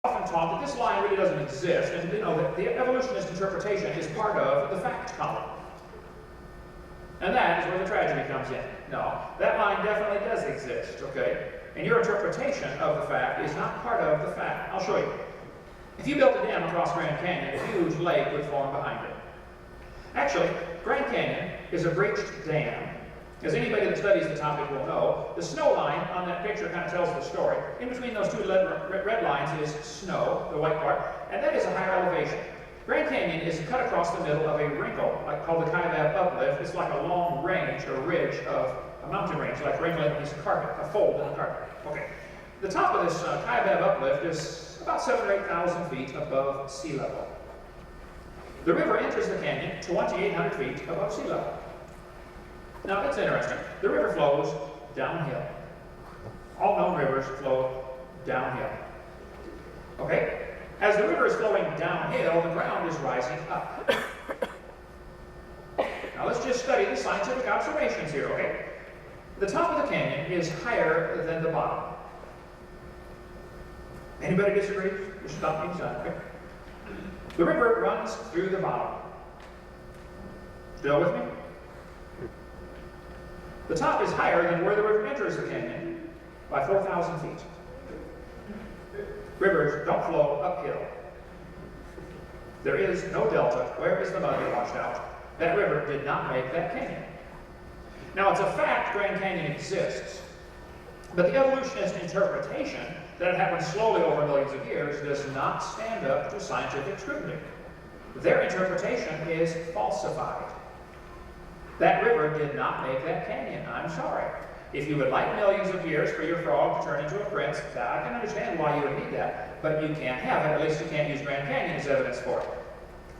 often taught that this line really doesn't exist, and that the evolutionist interpretation is part of the fact column. And that is where the tragedy comes in. No, that line definitely does exist, okay? And your interpretation of the fact is not part of the fact. I'll show you. If you built a dam across Grand Canyon, a huge lake would form behind it. Actually, Grand Canyon is a breached dam. As anybody that studies the topic will know, the snow line on that picture kind of tells the story. In between those two red lines is snow, the white part, and that is a higher elevation. Grand Canyon is cut across the middle of a wrinkle, called the Kaibab uplift. It's like a long range, or ridge of a mountain range, like wrinkling a piece of carpet, a fold in the carpet. Okay. The top of this Kaibab uplift is about 7,000 or 8,000 feet above sea level. The river enters the canyon 2,800 feet above sea level. Now that's interesting. The river flows downhill. All known rivers flow downhill. Okay? As the river is flowing downhill, the ground is rising up. Now let's just study the scientific observations here, okay? The top of the canyon is higher than the bottom. Anybody disagree? Just stop me, son, okay? The river runs through the bottom. Still with me? The top is higher than where the river enters the canyon by 4,000 feet. Rivers don't flow uphill. There is no delta. Where is the mud that washed out? That river did not make that canyon. Now, it's a fact Grand Canyon exists, but the evolutionist interpretation that it happened slowly over millions of years does not stand up to scientific scrutiny. Their interpretation is falsified. That river did not make that canyon. I'm sorry. If you would like millions of years for your frog to turn into a prince, I can understand why you would need that, but you can't have it. At least you can't use Grand Canyon as evidence for it.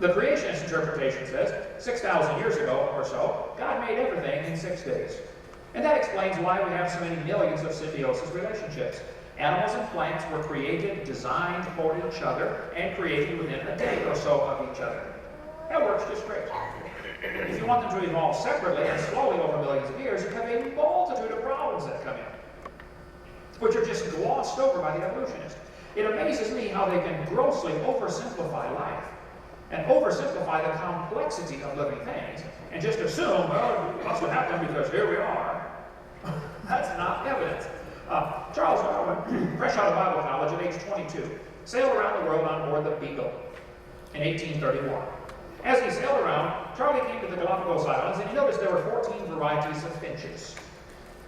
The creationist interpretation says 6,000 years ago or so, God made everything in 6 days. And that explains why we have so many millions of symbiosis relationships. Animals and plants were created, designed for each other, and created within a day or so of each other. That works just great. If you want them to evolve separately and slowly over millions of years, you have a multitude of problems that come in, which are just glossed over by the evolutionist. It amazes me how they can grossly oversimplify life and oversimplify the complexity of living things and just assume, well, it must have happened because here we are. That's not evidence. Charles Darwin, fresh out of Bible college at age 22, sailed around the world on board the Beagle in 1831. As he sailed around, Charlie came to the Galapagos Islands, and he noticed there were 14 varieties of finches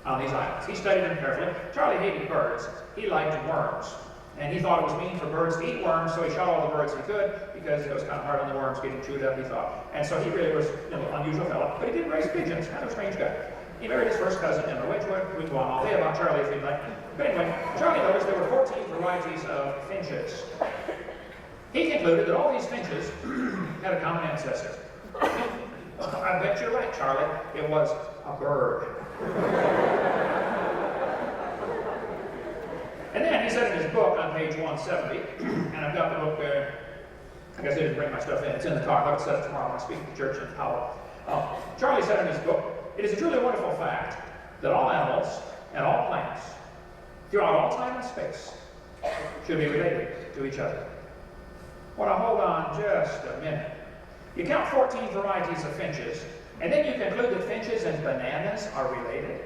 on these islands. He studied them carefully. Charlie hated birds. He liked worms. And he thought it was mean for birds to eat worms, so he shot all the birds he could, because it was kind of hard on the worms getting chewed up, he thought. And so he really was an unusual fellow. But he did raise pigeons, kind of a strange guy. He married his first cousin, Emma Wedgwood. We can go on all day about Charlie if you'd like. But anyway, Charlie noticed there were 14 varieties of finches. He concluded that all these finches had a common ancestor. I bet you're right, Charlie. It was a bird. And then he said in his book on page 170, and I've got the book there. I guess I didn't bring my stuff in. It's in the car. I'll set it tomorrow when I speak to church in Powell. Charlie said in his book, "It is a truly wonderful fact that all animals and all plants, throughout all time and space, should be related to each other." Well, now hold on just a minute. You count 14 varieties of finches, and then you conclude that finches and bananas are related?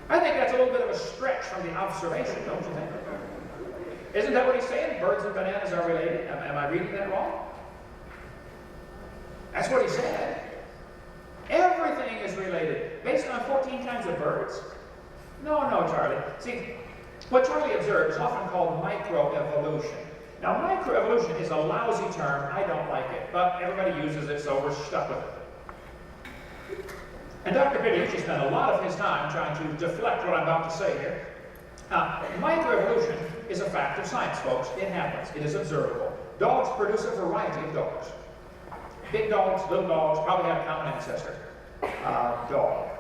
I think that's a little bit of a stretch from the observation, don't you think? Isn't that what he's saying? Birds and bananas are related? Am I reading that wrong? That's what he said. Everything is related, based on 14 kinds of birds. No, Charlie. See, what Charlie observed is often called microevolution. Now, microevolution is a lousy term. I don't like it, but everybody uses it, so we're stuck with it. And Dr. Pittich spent a lot of his time trying to deflect what I'm about to say here. Microevolution is a fact of science, folks. It happens. It is observable. Dogs produce a variety of dogs. Big dogs, little dogs, probably have a common ancestor. Dog.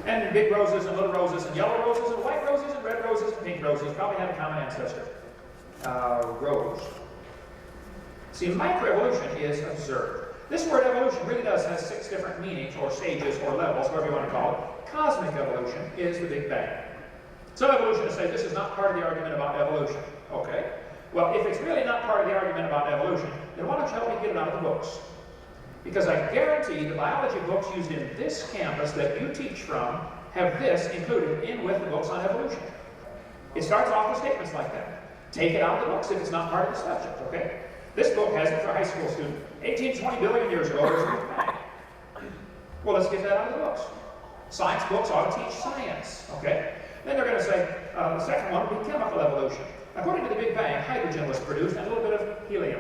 And big roses and little roses and yellow roses and white roses and red roses and pink roses probably have a common ancestor. Rose. See, microevolution is observed. This word evolution really does have 6 different meanings or stages or levels, whatever you want to call it. Cosmic evolution is the Big Bang. Some evolutionists say this is not part of the argument about evolution. Okay. Well, if it's really not part of the argument about evolution, then why don't you help me get it out of the books? Because I guarantee the biology books used in this campus that you teach from have this included in with the books on evolution. It starts off with statements like that. Take it out of the books if it's not part of the subject, okay? This book has it for a high school student. 18 to 20 billion years ago, there's a Big Bang. Well, let's get that out of the books. Science books ought to teach science, okay? Then they're going to say, the second one would be chemical evolution. According to the Big Bang, hydrogen was produced and a little bit of helium.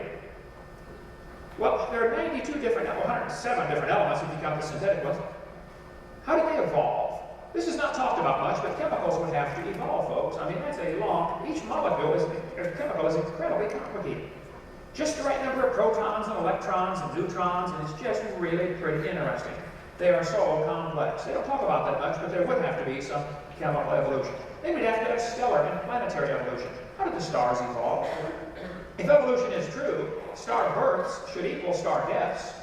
Well, there are 92 different, 107 different elements if you count the synthetic ones. How did they evolve? This is not talked about much, but chemicals would have to evolve, folks. I mean, that's a long, each molecule is, a chemical is incredibly complicated. Just the right number of protons and electrons and neutrons, and it's just really pretty interesting. They are so complex. They don't talk about that much, but there would have to be some chemical evolution. Then we'd have to have stellar and planetary evolution. How did the stars evolve? If evolution is true, star births should equal star deaths.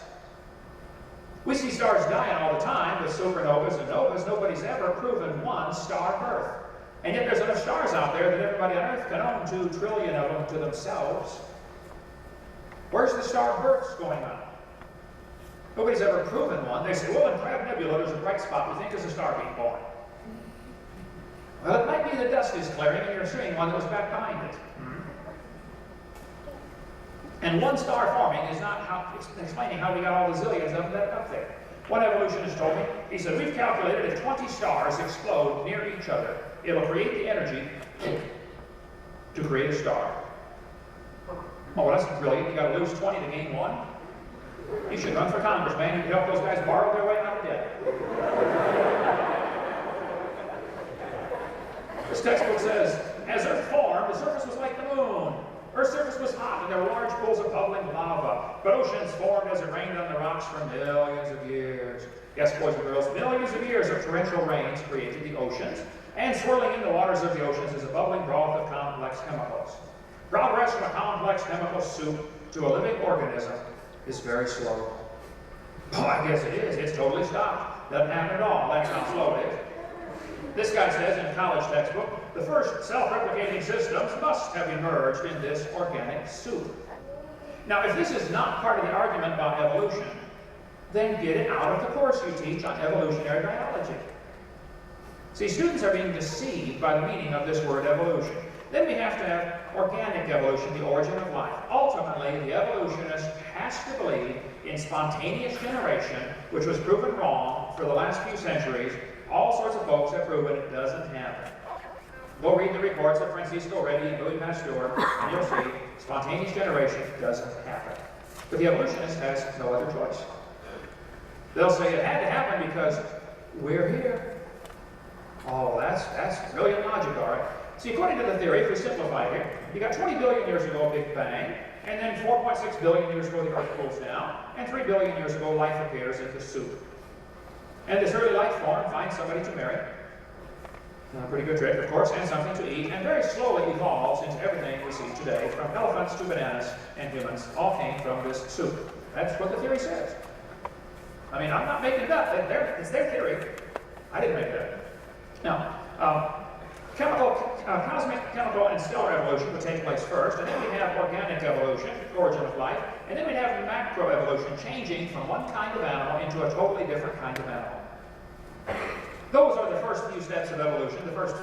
We see stars dying all the time with supernovas and novas. Nobody's ever proven one star birth. And yet there's enough stars out there that everybody on Earth can own 2 trillion of them to themselves. Where's the star births going on? Nobody's ever proven one. They say, well, in Crab Nebula, there's a bright spot we think is a star being born. Well, it might be the dust is clearing and you're seeing one that was back behind it. And one star forming is not explaining how we got all the zillions of them that are up there. One evolutionist told me, he said, we've calculated if 20 stars explode near each other, it'll create the energy to create a star. Oh, well, that's brilliant. You got to lose 20 to gain one. You should run for Congress, man. You can help those guys borrow their way out of debt. This textbook says, as Earth formed, the surface was like the moon. Earth's surface was hot, and there were large pools of bubbling lava. But oceans formed as it rained on the rocks for millions of years. Yes, boys and girls, millions of years of torrential rains created the oceans, and swirling in the waters of the oceans is a bubbling broth of complex chemicals. Progress from a complex chemical soup to a living organism is very slow. Oh, I guess it is. It's totally stopped. Doesn't happen at all. That's how slow it is. This guy says in a college textbook, the first self-replicating systems must have emerged in this organic soup. Now, if this is not part of the argument about evolution, then get it out of the course you teach on evolutionary biology. See, students are being deceived by the meaning of this word evolution. Then we have to have organic evolution, the origin of life. Ultimately, the evolutionist has to believe in spontaneous generation, which was proven wrong for the last few centuries. All sorts of folks have proven it doesn't happen. Go read the reports of Francisco Redi and Louis Pasteur, and you'll see spontaneous generation doesn't happen. But the evolutionist has no other choice. They'll say it had to happen because we're here. Oh, that's brilliant logic, all right. See, according to the theory, if we simplify here, you got 20 billion years ago, Big Bang, and then 4.6 billion years ago, the Earth cools down, and 3 billion years ago, life appears in the soup. And this early life form finds somebody to marry. A pretty good trick, of course, and something to eat, and very slowly evolves into everything we see today, from elephants to bananas and humans, all came from this soup. That's what the theory says. I mean, I'm not making it up. It's their theory. I didn't make it up. Now, cosmic, chemical, and stellar evolution would take place first, and then we have organic evolution, origin of life, and then we have macroevolution, changing from one kind of animal into a totally different kind of animal. Those are the first few steps of evolution. The first